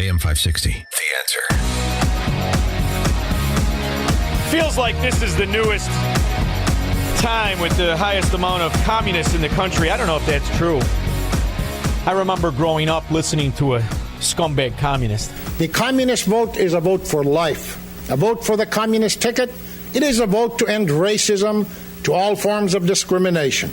AM 560, The Answer. Feels like this is the newest time with the highest amount of communists in the country. I don't know if that's true. I remember growing up listening to a scumbag communist. The communist vote is a vote for life. A vote for the communist ticket, it is a vote to end racism, to all forms of discrimination.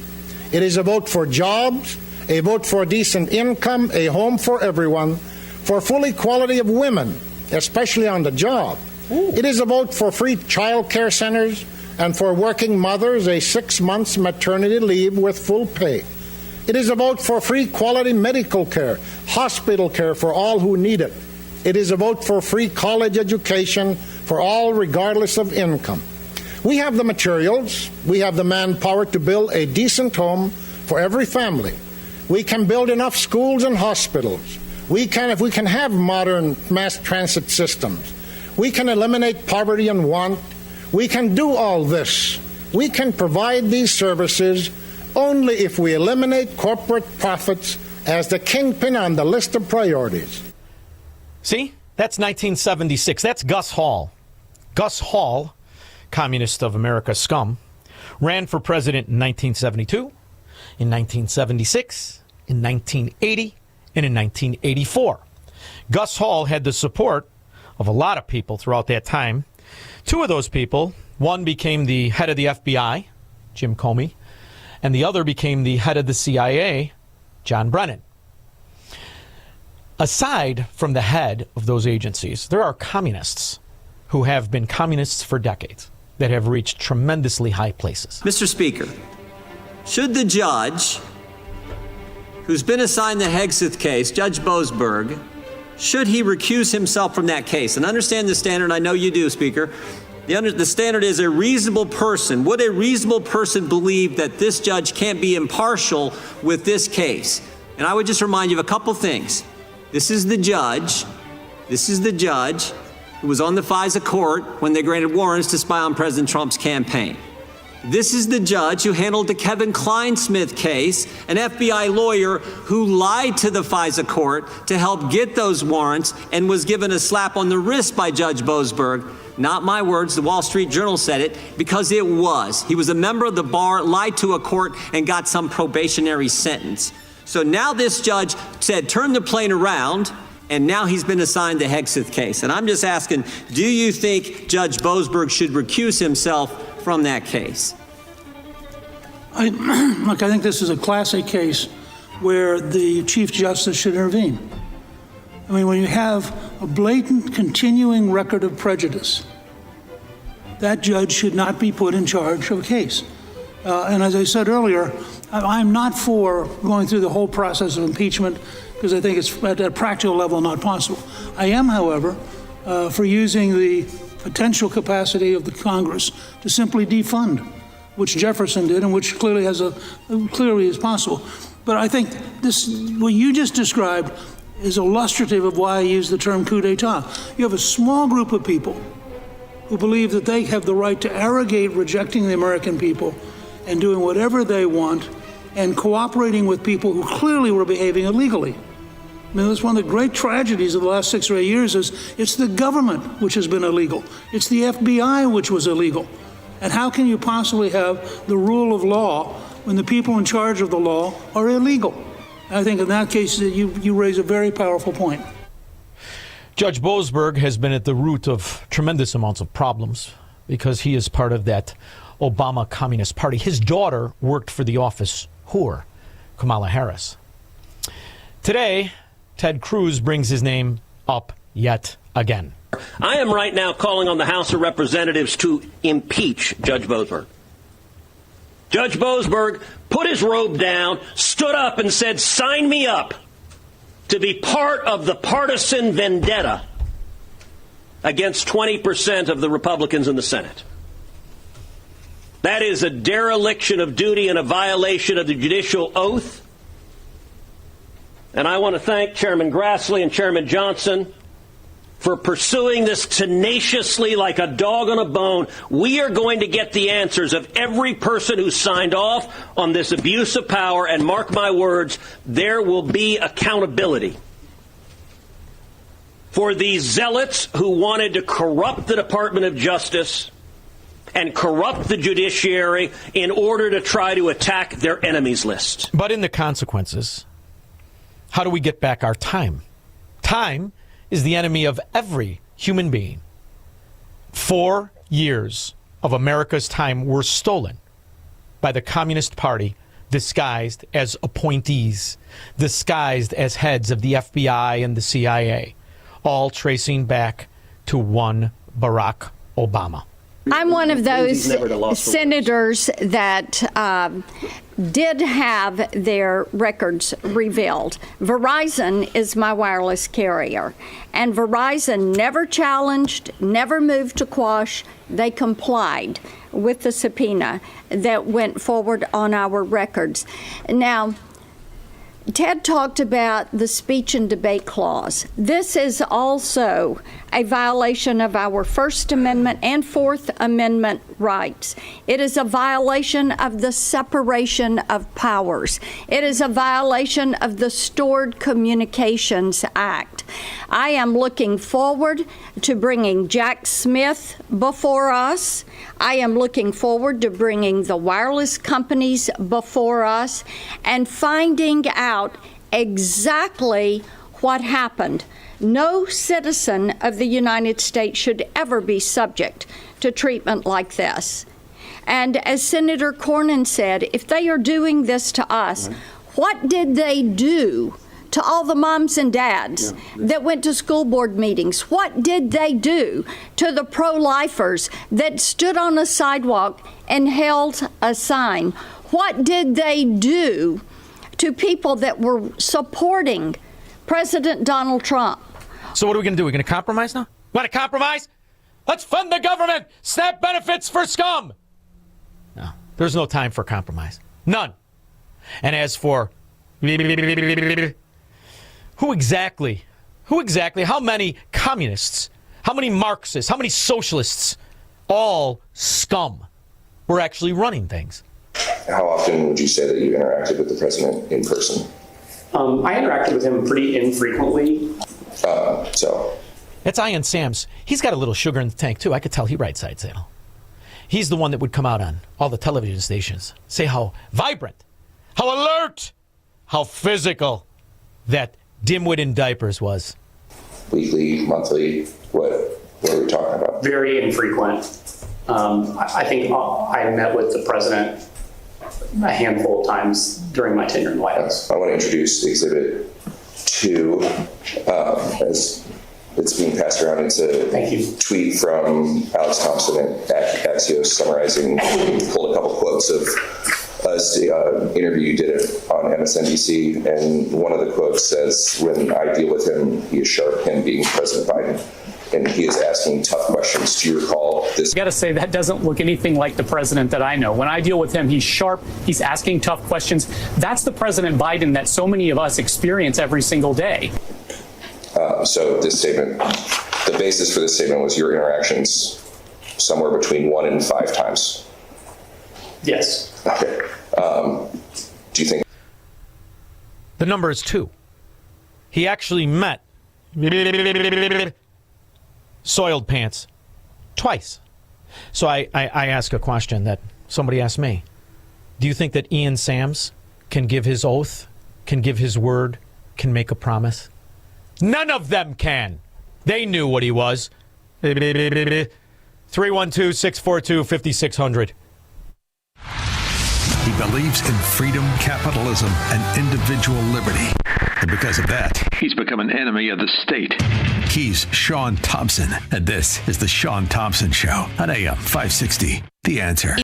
It is a vote for jobs, a vote for a decent income, a home for everyone, for full equality of women, especially on the job. Ooh. It is a vote for free child care centers and for working mothers a 6 months maternity leave with full pay. It is a vote for free quality medical care, hospital care for all who need it. It is a vote for free college education for all regardless of income. We have the materials, we have the manpower to build a decent home for every family. We can build enough schools and hospitals. If we can have modern mass transit systems. We can eliminate poverty and want. We can do all this. We can provide these services only if we eliminate corporate profits as the kingpin on the list of priorities. See? That's 1976. That's Gus Hall. Gus Hall, Communist of America, Scum, ran for president in 1972, in 1976, in 1980, and in 1984. Gus Hall had the support of a lot of people throughout that time. Two of those people, one became the head of the FBI, Jim Comey, and the other became the head of the CIA, John Brennan. Aside from the head of those agencies, there are communists who have been communists for decades that have reached tremendously high places. Mr. Speaker, should the judge who's been assigned the Hegseth case, Judge Boasberg, should he recuse himself from that case? And understand the standard, I know you do, Speaker. The standard is a reasonable person. Would a reasonable person believe that this judge can't be impartial with this case? And I would just remind you of a couple things. This is the judge who was on the FISA court when they granted warrants to spy on President Trump's campaign. This is the judge who handled the Kevin Kleinsmith case, an FBI lawyer who lied to the FISA court to help get those warrants and was given a slap on the wrist by Judge Boasberg. Not my words, the Wall Street Journal said it, because it was. He was a member of the bar, lied to a court, and got some probationary sentence. So now this judge said, turn the plane around, and now he's been assigned the Hegseth case. And I'm just asking, do you think Judge Boasberg should recuse himself from that case? I think this is a classic case where the Chief Justice should intervene. I mean, when you have a blatant, continuing record of prejudice, that judge should not be put in charge of a case. And as I said earlier, I'm not for going through the whole process of impeachment because I think it's at a practical level not possible. I am, however, for using the potential capacity of the Congress to simply defund, which Jefferson did and which clearly is possible. But I think what you just described is illustrative of why I use the term coup d'etat. You have a small group of people who believe that they have the right to arrogate rejecting the American people and doing whatever they want and cooperating with people who clearly were behaving illegally. I mean, that's one of the great tragedies of the last 6 or 8 years is it's the government which has been illegal. It's the FBI which was illegal. And how can you possibly have the rule of law when the people in charge of the law are illegal? I think in that case, you raise a very powerful point. Judge Boasberg has been at the root of tremendous amounts of problems because he is part of that Obama Communist Party. His daughter worked for the office whore, Kamala Harris. Today, Ted Cruz brings his name up yet again. I am right now calling on the House of Representatives to impeach Judge Boasberg. Judge Boasberg put his robe down, stood up and said, sign me up to be part of the partisan vendetta against 20% of the Republicans in the Senate. That is a dereliction of duty and a violation of the judicial oath. And I want to thank Chairman Grassley and Chairman Johnson for pursuing this tenaciously like a dog on a bone. We are going to get the answers of every person who signed off on this abuse of power, and mark my words, there will be accountability. for these zealots who wanted to corrupt the Department of Justice and corrupt the judiciary in order to try to attack their enemies list. But in the consequences, how do we get back our time? Time is the enemy of every human being. 4 years of America's time were stolen by the Communist Party, disguised as appointees, disguised as heads of the FBI and the CIA, all tracing back to one Barack Obama. I'm one of those senators that did have their records revealed. Verizon is my wireless carrier, and Verizon never challenged, never moved to quash. They complied with the subpoena that went forward on our records. Now, Ted talked about the speech and debate clause. This is also a violation of our First Amendment and Fourth Amendment rights. It is a violation of the separation of powers. It is a violation of the Stored Communications Act. I am looking forward to bringing Jack Smith before us. I am looking forward to bringing the wireless companies before us and finding out exactly what happened. No citizen of the United States should ever be subject to treatment like this. And as Senator Cornyn said, if they are doing this to us, what did they do to all the moms and dads that went to school board meetings? What did they do to the pro-lifers that stood on a sidewalk and held a sign? What did they do to people that were supporting President Donald Trump? So what are we going to do? We're going to compromise now? Want to compromise? Let's fund the government. SNAP benefits for scum. No, there's no time for compromise. None. And as for who exactly, how many communists, how many Marxists, how many socialists, all scum, were actually running things? How often would you say that you interacted with the president in person? I interacted with him pretty infrequently. That's Ian Sams. He's got a little sugar in the tank, too. I could tell he right side saddle. He's the one that would come out on all the television stations, say how vibrant, how alert, how physical that dimwit in diapers was. Weekly, monthly, what are we talking about? Very infrequent. I think I met with the president a handful of times during my tenure in the White House. I want to introduce Exhibit 2 as it's being passed around. It's a tweet from Alex Thompson at Axios summarizing, pulled a couple quotes of an interview you did on MSNBC, and one of the quotes says, "When I deal with him, he is sharp," him being President Biden, and he is asking tough questions. Do you recall this? I got to say, that doesn't look anything like the president that I know. When I deal with him, he's sharp, he's asking tough questions. That's the President Biden that so many of us experience every single day. So this statement, the basis for this statement was your interactions somewhere between 1 and 5 times. Yes. Okay. Do you think the number is 2? He actually met Soiled Pants twice. So I ask a question that somebody asked me. Do you think that Ian Sams can give his oath, can give his word, can make a promise? None of them can. They knew what he was. 312-642-5600. He believes in freedom, capitalism, and individual liberty. And because of that, he's become an enemy of the state. He's Sean Thompson, and this is The Sean Thompson Show on AM 560. The Answer.